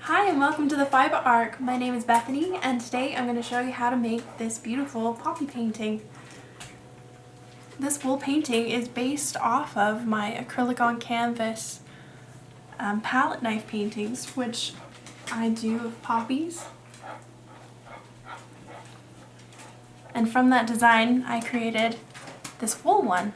Hi and welcome to the Fibre Arc. My name is Bethany and today I'm going to show you how to make this beautiful poppy painting. This wool painting is based off of my acrylic on canvas palette knife paintings, which I do of poppies. And from that design I created this wool one.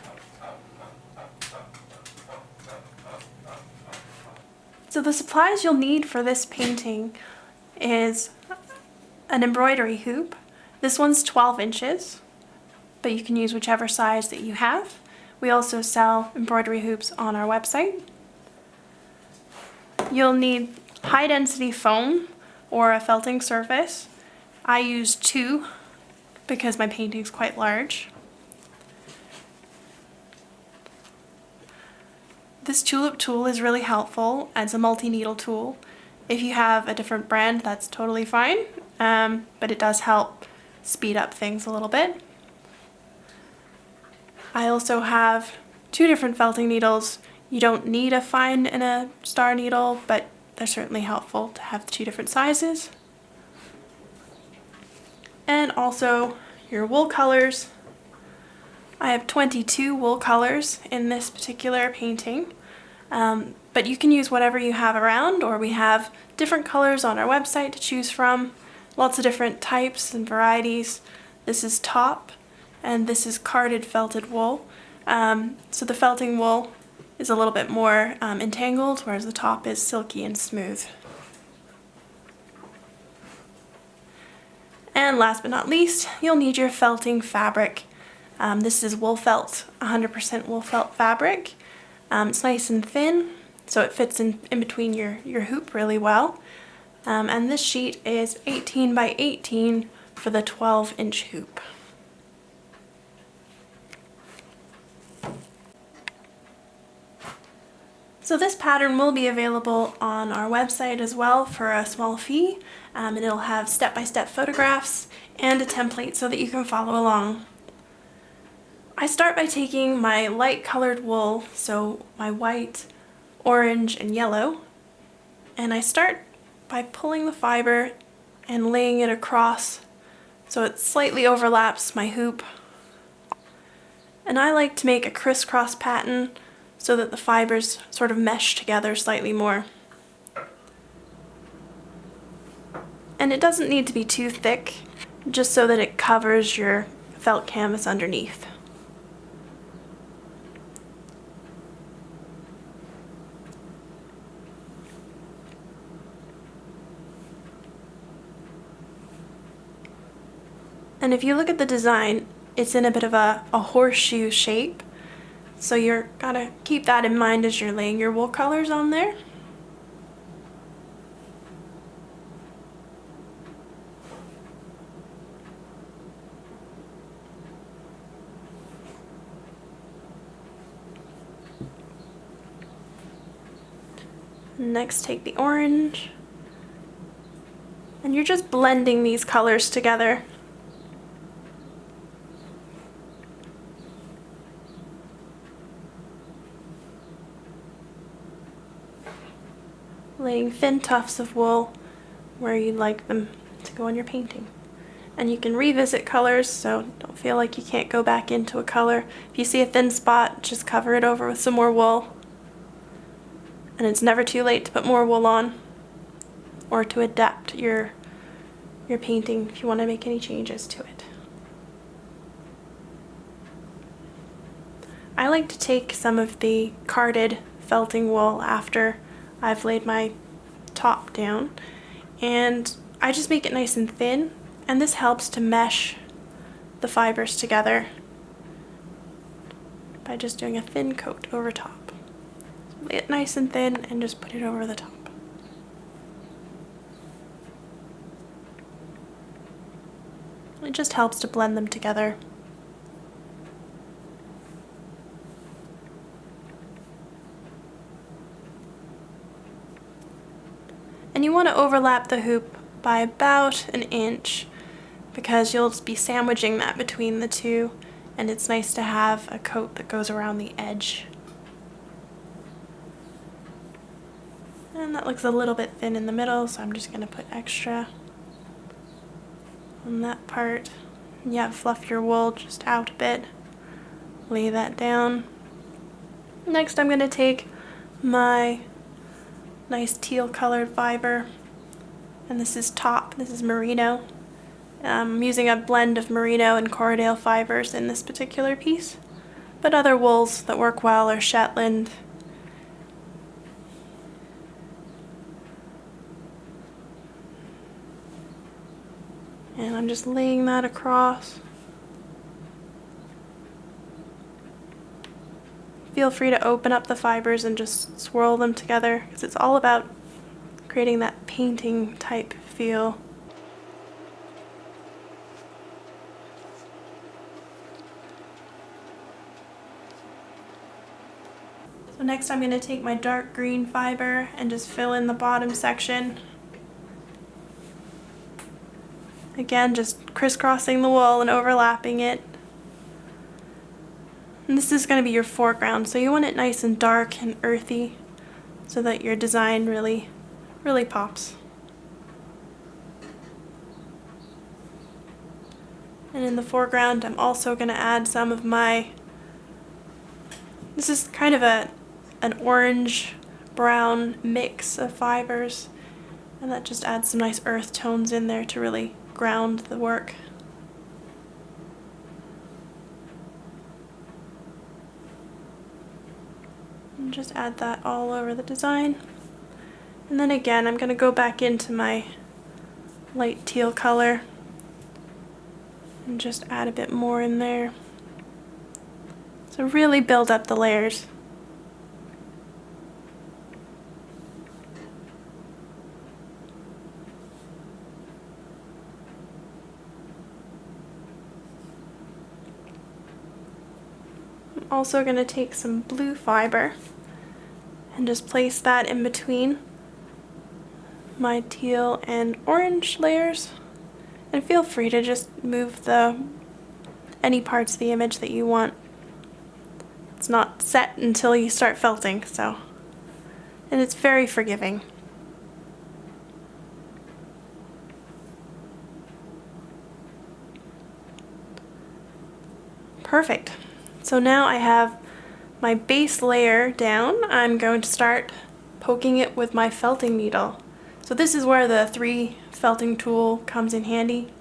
So the supplies you'll need for this painting is an embroidery hoop. This one's 12 inches, but you can use whichever size that you have. We also sell embroidery hoops on our website. You'll need high density foam or a felting surface. I use 2 because my painting's quite large. This tulip tool is really helpful as a multi-needle tool. If you have a different brand, that's totally fine, but it does help speed up things a little bit. I also have 2 different felting needles. You don't need a fine and a star needle, but they're certainly helpful to have the 2 different sizes. And also your wool colors. I have 22 wool colors in this particular painting, but you can use whatever you have around, or we have different colors on our website to choose from. Lots of different types and varieties. This is top and this is carded felted wool. So the felting wool is a little bit more entangled, whereas the top is silky and smooth. And last but not least, you'll need your felting fabric. This is wool felt, 100% wool felt fabric. It's nice and thin, so it fits in between your hoop really well. And this sheet is 18 by 18 for the 12-inch hoop. So this pattern will be available on our website as well for a small fee, and it'll have step-by-step photographs and a template so that you can follow along. I start by taking my light colored wool, so my white, orange, and yellow, and I start by pulling the fiber and laying it across so it slightly overlaps my hoop. And I like to make a crisscross pattern so that the fibers sort of mesh together slightly more. And it doesn't need to be too thick, just so that it covers your felt canvas underneath. And if you look at the design, it's in a bit of a horseshoe shape. So you're gotta keep that in mind as you're laying your wool colors on there. Next, take the orange, and you're just blending these colors together. Laying thin tufts of wool where you'd like them to go on your painting. And you can revisit colors, so don't feel like you can't go back into a color. If you see a thin spot, just cover it over with some more wool. And it's never too late to put more wool on or to adapt your painting if you want to make any changes to it. I like to take some of the carded felting wool after I've laid my top down, and I just make it nice and thin, and this helps to mesh the fibers together by just doing a thin coat over top. So lay it nice and thin and just put it over the top. It just helps to blend them together. And you want to overlap the hoop by about 1 inch because you'll be sandwiching that between the 2, and it's nice to have a coat that goes around the edge. And that looks a little bit thin in the middle, so I'm just going to put extra on that part. And yeah, fluff your wool just out a bit. Lay that down. Next I'm going to take my nice teal colored fiber, and this is merino. I'm using a blend of merino and Corriedale fibers in this particular piece, but other wools that work well are Shetland. And I'm just laying that across. Feel free to open up the fibers and just swirl them together, because it's all about creating that painting type feel. So next I'm going to take my dark green fiber and just fill in the bottom section. Again, just crisscrossing the wool and overlapping it. And this is going to be your foreground, so you want it nice and dark and earthy so that your design really pops. And in the foreground I'm also going to add some of my, this is kind of an orange brown mix of fibers, and that just adds some nice earth tones in there to really ground the work. And just add that all over the design. And then again, I'm going to go back into my light teal color and just add a bit more in there. So really build up the layers. I'm also going to take some blue fiber and just place that in between my teal and orange layers, and feel free to just move any parts of the image that you want. It's not set until you start felting, and it's very forgiving. Perfect. So now I have my base layer down. I'm going to start poking it with my felting needle. So this is where the 3 felting tool comes in handy.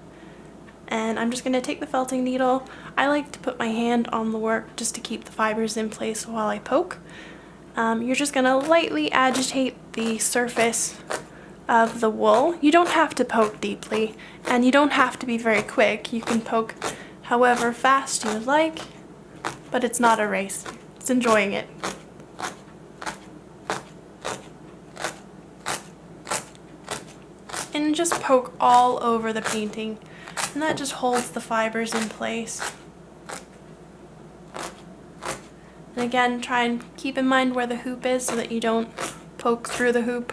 And I'm just going to take the felting needle. I like to put my hand on the work just to keep the fibers in place while I poke. You're just going to lightly agitate the surface of the wool. You don't have to poke deeply, and you don't have to be very quick. You can poke however fast you would like, but it's not a race. It's enjoying it. And just poke all over the painting, and that just holds the fibers in place. And again, try and keep in mind where the hoop is so that you don't poke through the hoop.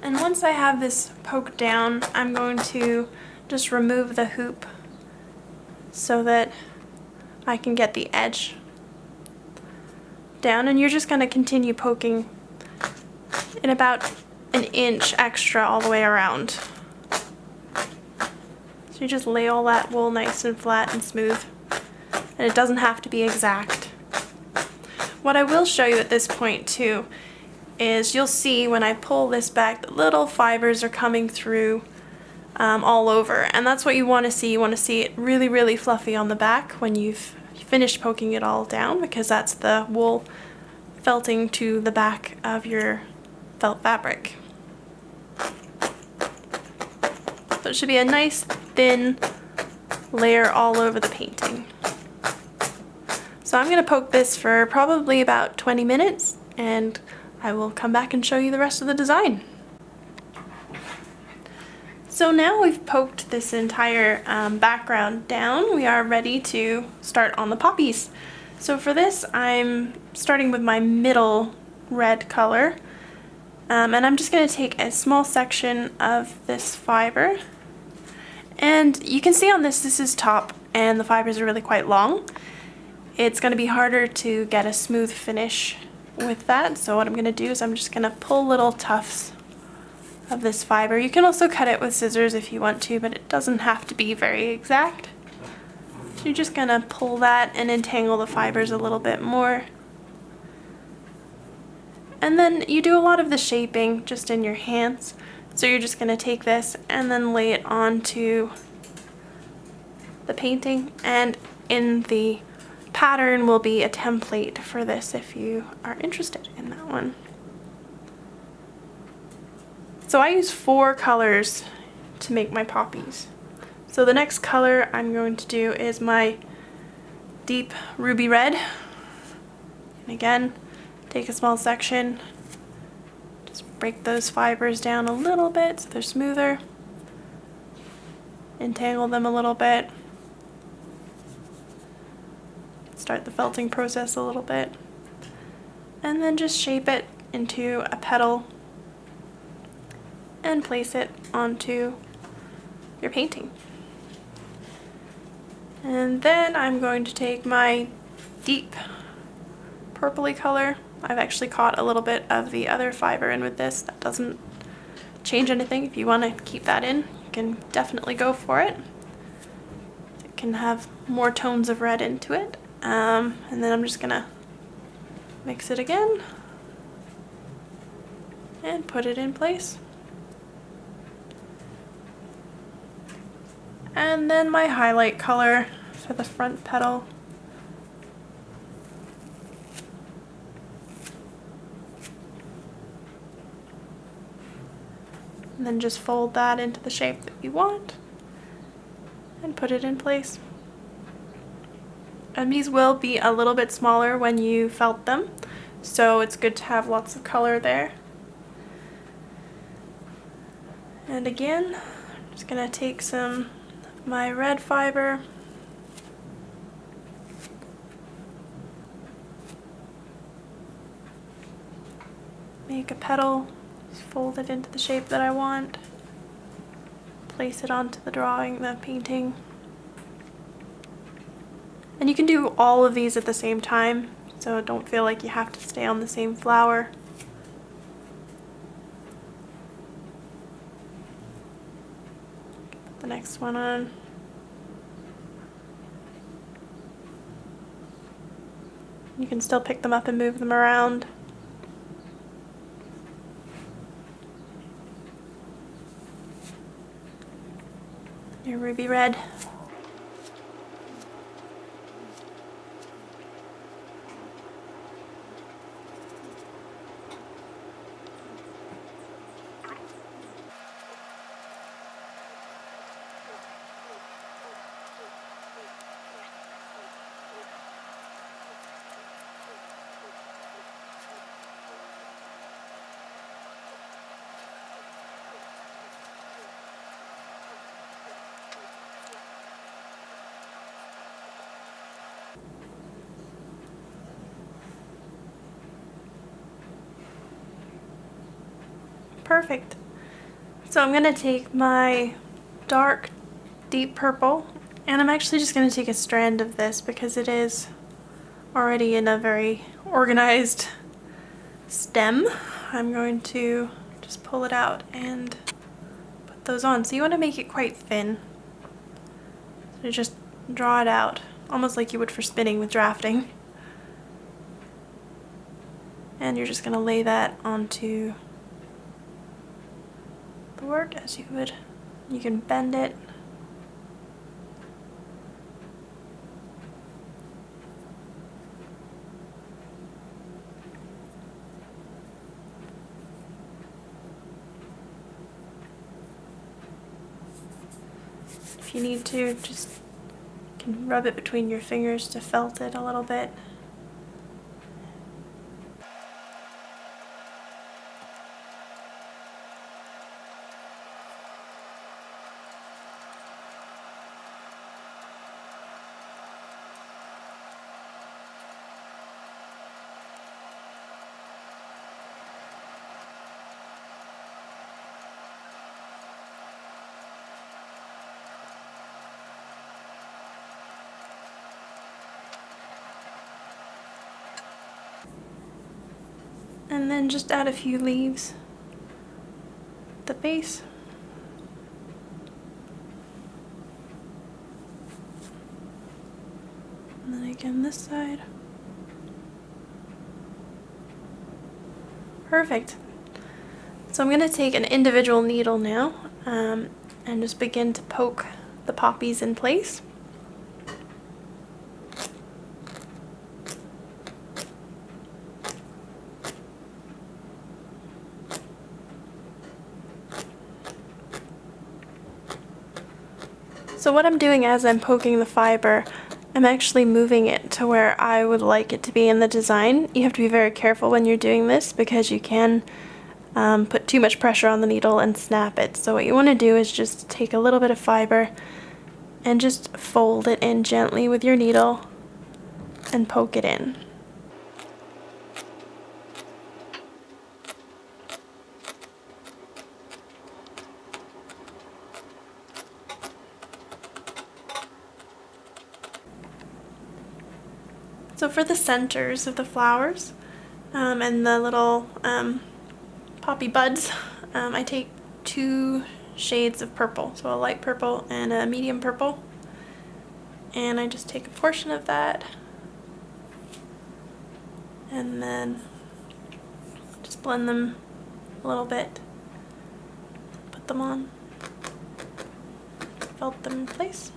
And once I have this poked down, I'm going to just remove the hoop so that I can get the edge down, and you're just going to continue poking in about an inch extra all the way around. So you just lay all that wool nice and flat and smooth, and it doesn't have to be exact. What I will show you at this point too is you'll see when I pull this back, the little fibers are coming through all over, and that's what you want to see. You want to see it really fluffy on the back when you've finished poking it all down, because that's the wool felting to the back of your felt fabric. So it should be a nice thin layer all over the painting. So I'm going to poke this for probably about 20 minutes, and I will come back and show you the rest of the design. So now we've poked this entire background down, we are ready to start on the poppies. So for this, I'm starting with my middle red color, and I'm just going to take a small section of this fiber. And you can see on this is top, and the fibers are really quite long. It's going to be harder to get a smooth finish with that, so what I'm going to do is I'm just going to pull little tufts of this fiber. You can also cut it with scissors if you want to, but it doesn't have to be very exact. So you're just going to pull that and entangle the fibers a little bit more. And then you do a lot of the shaping just in your hands. So you're just going to take this and then lay it onto the painting, and in the pattern will be a template for this if you are interested in that one. So I use 4 colors to make my poppies. So the next color I'm going to do is my deep ruby red. And again, take a small section, just break those fibers down a little bit so they're smoother, entangle them a little bit, start the felting process a little bit, and then just shape it into a petal and place it onto your painting. And then I'm going to take my deep purpley color. I've actually caught a little bit of the other fiber in with this. That doesn't change anything. If you want to keep that in, you can definitely go for it. It can have more tones of red into it. And then I'm just gonna mix it again and put it in place. And then my highlight color for the front petal. And then just fold that into the shape that you want and put it in place. And these will be a little bit smaller when you felt them, so it's good to have lots of color there. And again, I'm just gonna take some of my red fiber, make a petal, just fold it into the shape that I want, place it onto the drawing, the painting. And you can do all of these at the same time, so don't feel like you have to stay on the same flower. Put the next one on. You can still pick them up and move them around. Your ruby red. Perfect. So I'm going to take my dark deep purple, and I'm actually just going to take a strand of this because it is already in a very organized stem. I'm going to just pull it out and put those on. So you want to make it quite thin. So just draw it out, almost like you would for spinning with drafting. And you're just going to lay that onto the work as you would. You can bend it. If you need to, just you can rub it between your fingers to felt it a little bit. And then just add a few leaves at the base. And then again this side. Perfect. So I'm going to take an individual needle now and just begin to poke the poppies in place. So what I'm doing as I'm poking the fiber, I'm actually moving it to where I would like it to be in the design. You have to be very careful when you're doing this because you can put too much pressure on the needle and snap it. So what you want to do is just take a little bit of fiber and just fold it in gently with your needle and poke it in. So for the centers of the flowers and the little poppy buds, I take 2 shades of purple, so a light purple and a medium purple, and I just take a portion of that and then just blend them a little bit, put them on, felt them in place.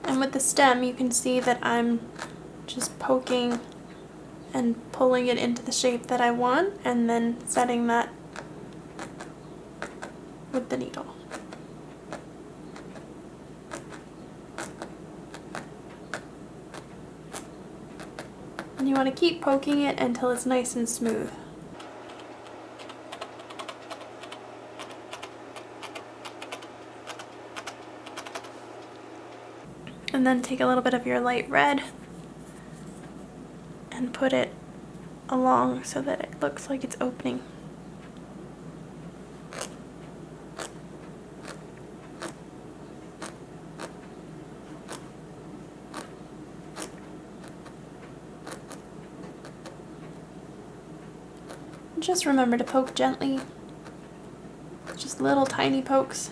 And with the stem, you can see that I'm just poking and pulling it into the shape that I want, and then setting that with the needle. And you want to keep poking it until it's nice and smooth. And then take a little bit of your light red and put it along so that it looks like it's opening. Just remember to poke gently, just little tiny pokes.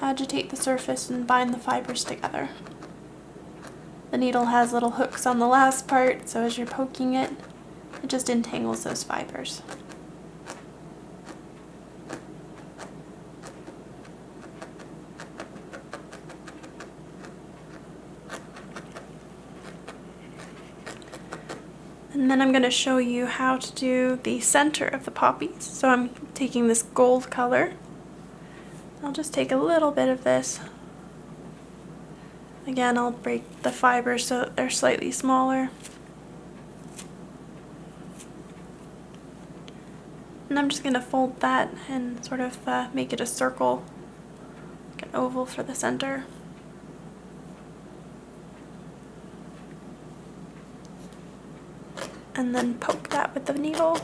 Agitate the surface and bind the fibers together. The needle has little hooks on the last part, so as you're poking it, it just entangles those fibers. And then I'm going to show you how to do the center of the poppies. So I'm taking this gold color. I'll just take a little bit of this. Again, I'll break the fibers so they're slightly smaller. And I'm just going to fold that and sort of make it a circle, like an oval for the center. And then poke that with the needle.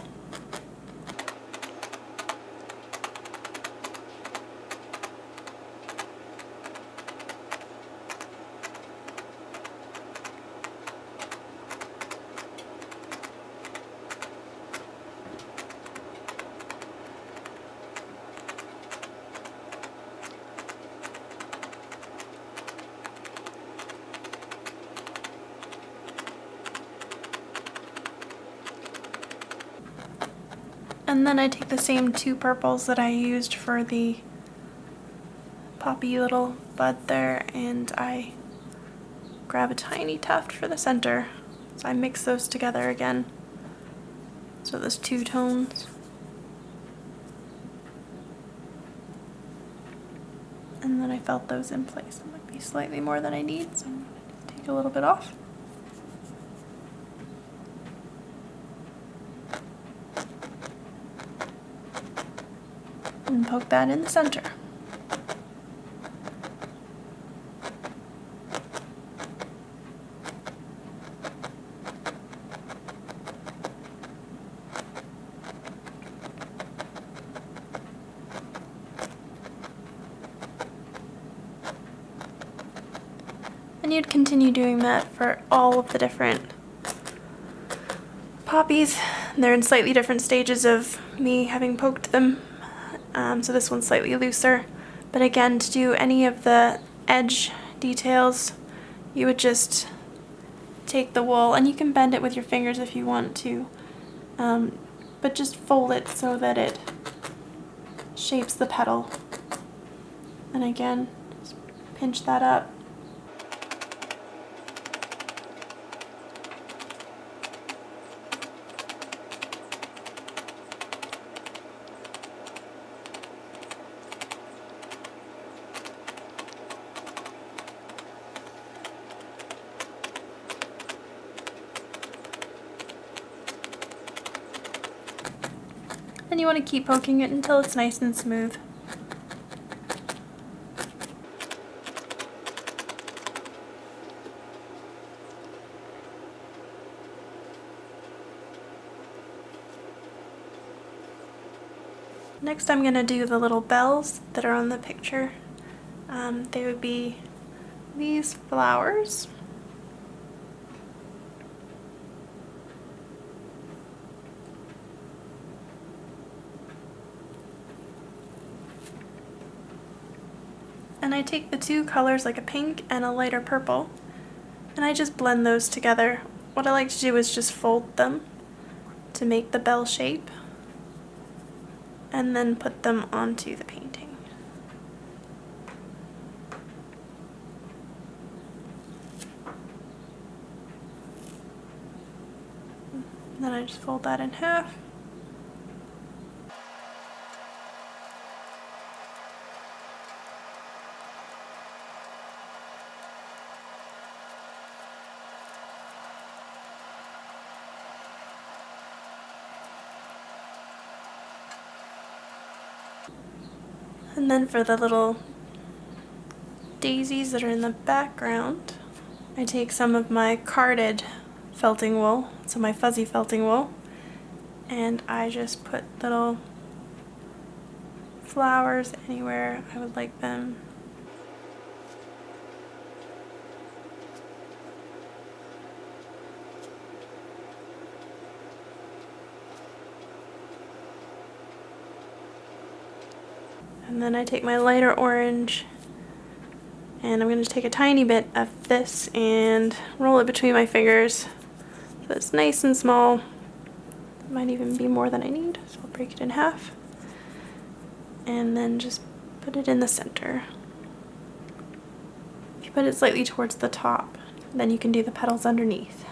And then I take the same 2 purples that I used for the poppy little bud there, and I grab a tiny tuft for the center. So I mix those together again. So those 2 tones. And then I felt those in place. It might be slightly more than I need, so I'm going to take a little bit off. And poke that in the center. And you'd continue doing that for all of the different poppies. They're in slightly different stages of me having poked them. So this one's slightly looser. But again, to do any of the edge details, you would just take the wool, and you can bend it with your fingers if you want to, but just fold it so that it shapes the petal. And again, just pinch that up. And you want to keep poking it until it's nice and smooth. Next I'm going to do the little bells that are on the picture. They would be these flowers. And I take the two colors, like a pink and a lighter purple, and I just blend those together. What I like to do is just fold them to make the bell shape, and then put them onto the painting. And then I just fold that in half. And then for the little daisies that are in the background, I take some of my carded felting wool, so my fuzzy felting wool, and I just put little flowers anywhere I would like them. And then I take my lighter orange, and I'm going to take a tiny bit of this and roll it between my fingers so it's nice and small. It might even be more than I need, so I'll break it in half. And then just put it in the center. If you put it slightly towards the top, then you can do the petals underneath.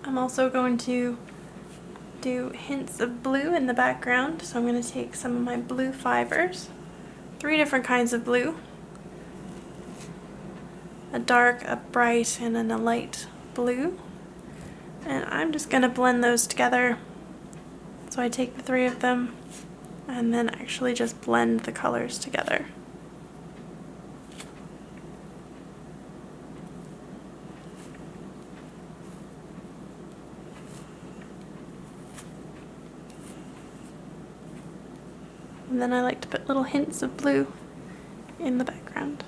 I'm also going to do hints of blue in the background, so I'm going to take some of my blue fibers, 3 different kinds of blue, a dark, a bright, and then a light blue, and I'm just going to blend those together. So I take the 3 of them and then actually just blend the colors together. And then I like to put little hints of blue in the background.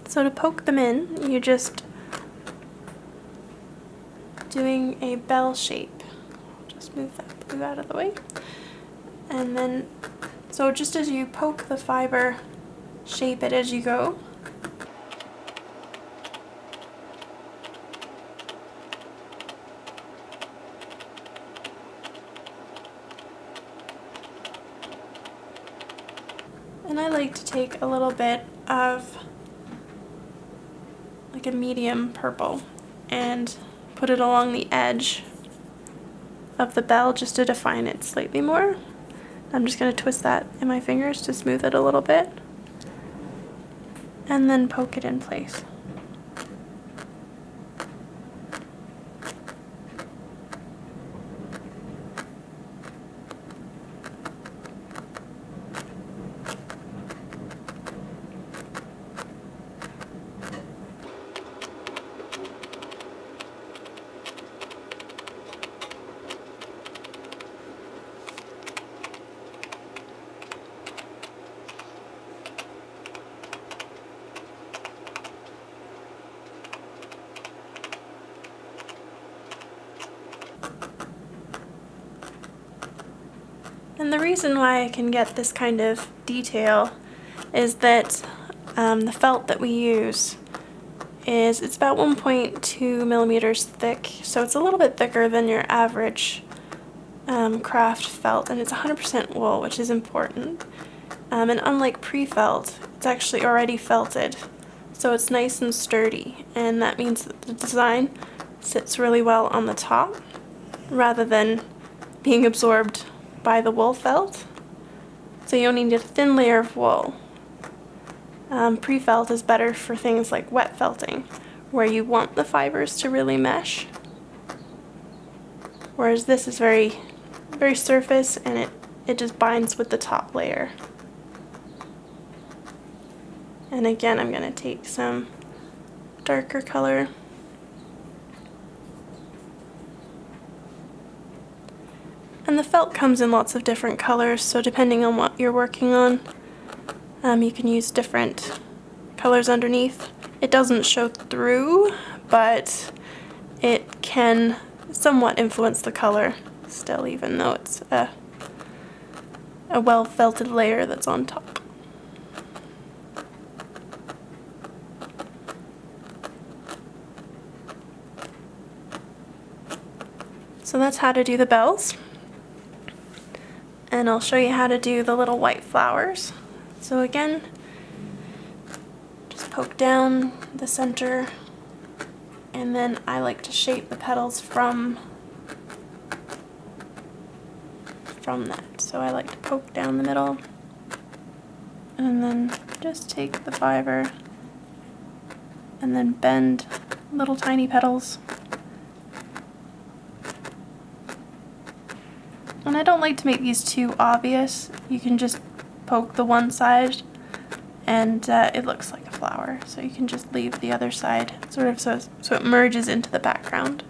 So to poke them in, you're just doing a bell shape. Just move that blue out of the way. And then, so just as you poke the fiber, shape it as you go. And I like to take a little bit of like a medium purple and put it along the edge of the bell just to define it slightly more. I'm just going to twist that in my fingers to smooth it a little bit. and then poke it in place. And the reason why I can get this kind of detail is that the felt that we use it's about 1.2 millimeters thick, so it's a little bit thicker than your average craft felt, and it's 100% wool, which is important. And unlike pre-felt, it's actually already felted, so it's nice and sturdy, and that means that the design sits really well on the top rather than being absorbed by the wool felt. So you only need a thin layer of wool. Pre-felt is better for things like wet felting, where you want the fibers to really mesh, whereas this is very surface, and it just binds with the top layer. And again, I'm going to take some darker color. And the felt comes in lots of different colors, so depending on what you're working on, you can use different colors underneath. It doesn't show through, but it can somewhat influence the color still, even though it's a well felted layer that's on top. So that's how to do the bells. And I'll show you how to do the little white flowers. So again, just poke down the center, and then I like to shape the petals from that. So I like to poke down the middle, and then just take the fiber and then bend little tiny petals. And I don't like to make these too obvious. You can just poke the one side and it looks like a flower. So you can just leave the other side sort of so it merges into the background.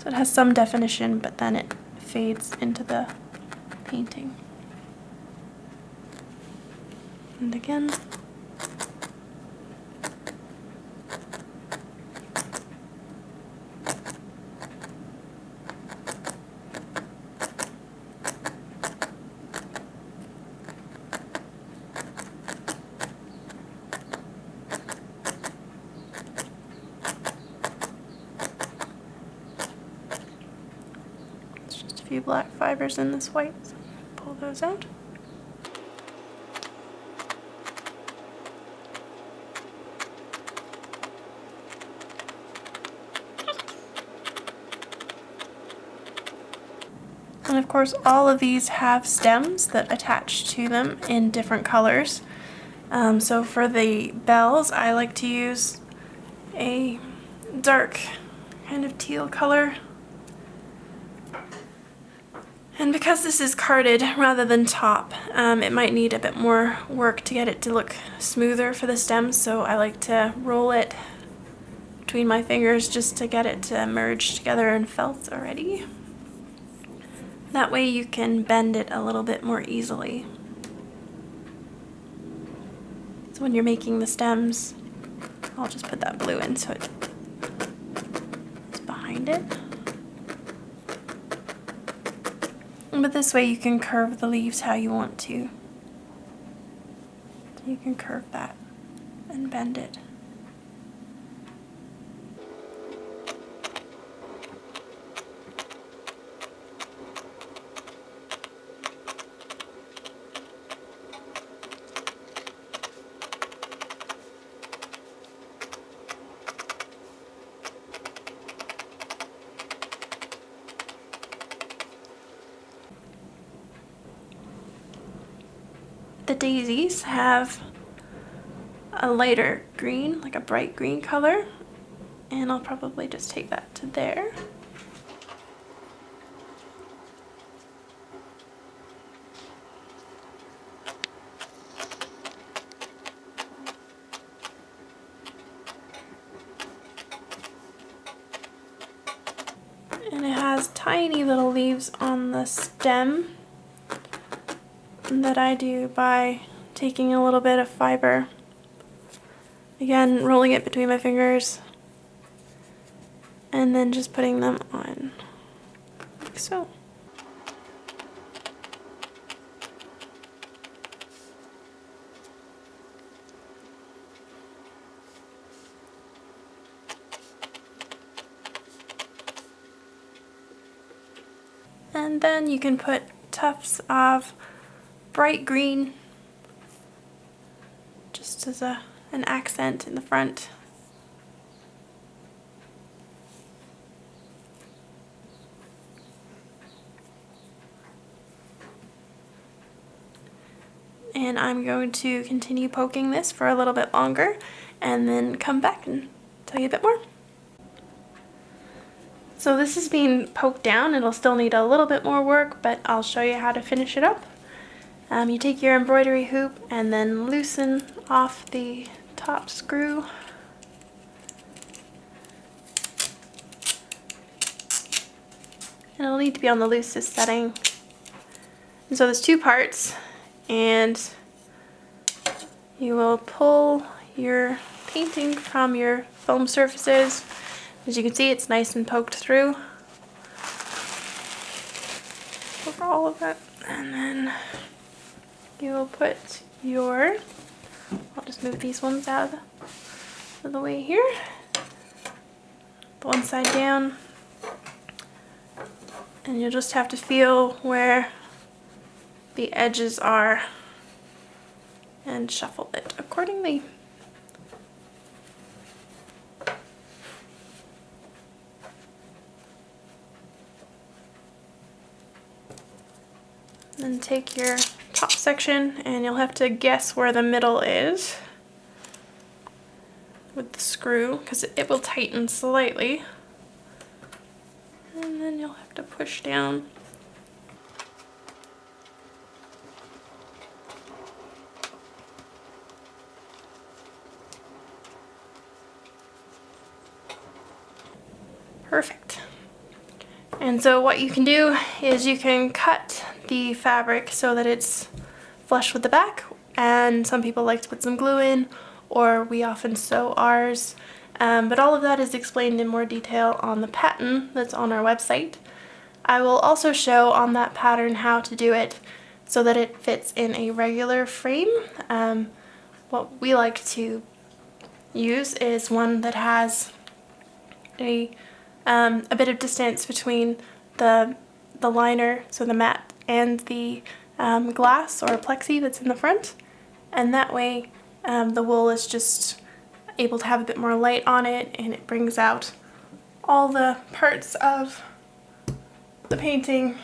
So it has some definition, but then it fades into the painting. And again. Few black fibers in this white, so pull those out. And of course all of these have stems that attach to them in different colors. So for the bells, I like to use a dark kind of teal color. And because this is carded rather than top, it might need a bit more work to get it to look smoother for the stems, so I like to roll it between my fingers just to get it to merge together in felt already. That way you can bend it a little bit more easily. So when you're making the stems, I'll just put that blue in so it's behind it. But this way you can curve the leaves how you want to. You can curve that and bend it. The daisies have a lighter green, like a bright green color, and I'll probably just take that to there. And it has tiny little leaves on the stem that I do by taking a little bit of fiber, again rolling it between my fingers, and then just putting them on like so. And then you can put tufts of bright green just as an accent in the front. And I'm going to continue poking this for a little bit longer and then come back and tell you a bit more. So this is being poked down. It'll still need a little bit more work, but I'll show you how to finish it up. You take your embroidery hoop and then loosen off the top screw. And it'll need to be on the loosest setting. And so there's two parts, and you will pull your painting from your foam surfaces. As you can see, it's nice and poked through over all of it. And then you will put your, I'll just move these ones out of the way here. The one side down. And you'll just have to feel where the edges are and shuffle it accordingly. Then take your top section and you'll have to guess where the middle is with the screw, because it will tighten slightly. And then you'll have to push down. Perfect. And so what you can do is you can cut the fabric so that it's flush with the back, and some people like to put some glue in, or we often sew ours. But all of that is explained in more detail on the pattern that's on our website. I will also show on that pattern how to do it so that it fits in a regular frame. What we like to use is one that has a bit of distance between the liner, so the mat, and the glass or plexi that's in the front, and that way the wool is just able to have a bit more light on it, and it brings out all the parts of the painting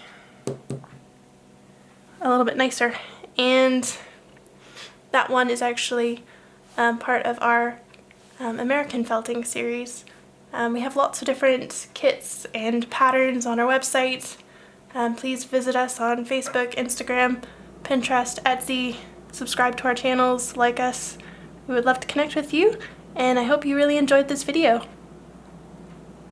a little bit nicer. And that one is actually part of our American felting series. We have lots of different kits and patterns on our website. Please visit us on Facebook, Instagram, Pinterest, Etsy, subscribe to our channels, like us. We would love to connect with you, and I hope you really enjoyed this video.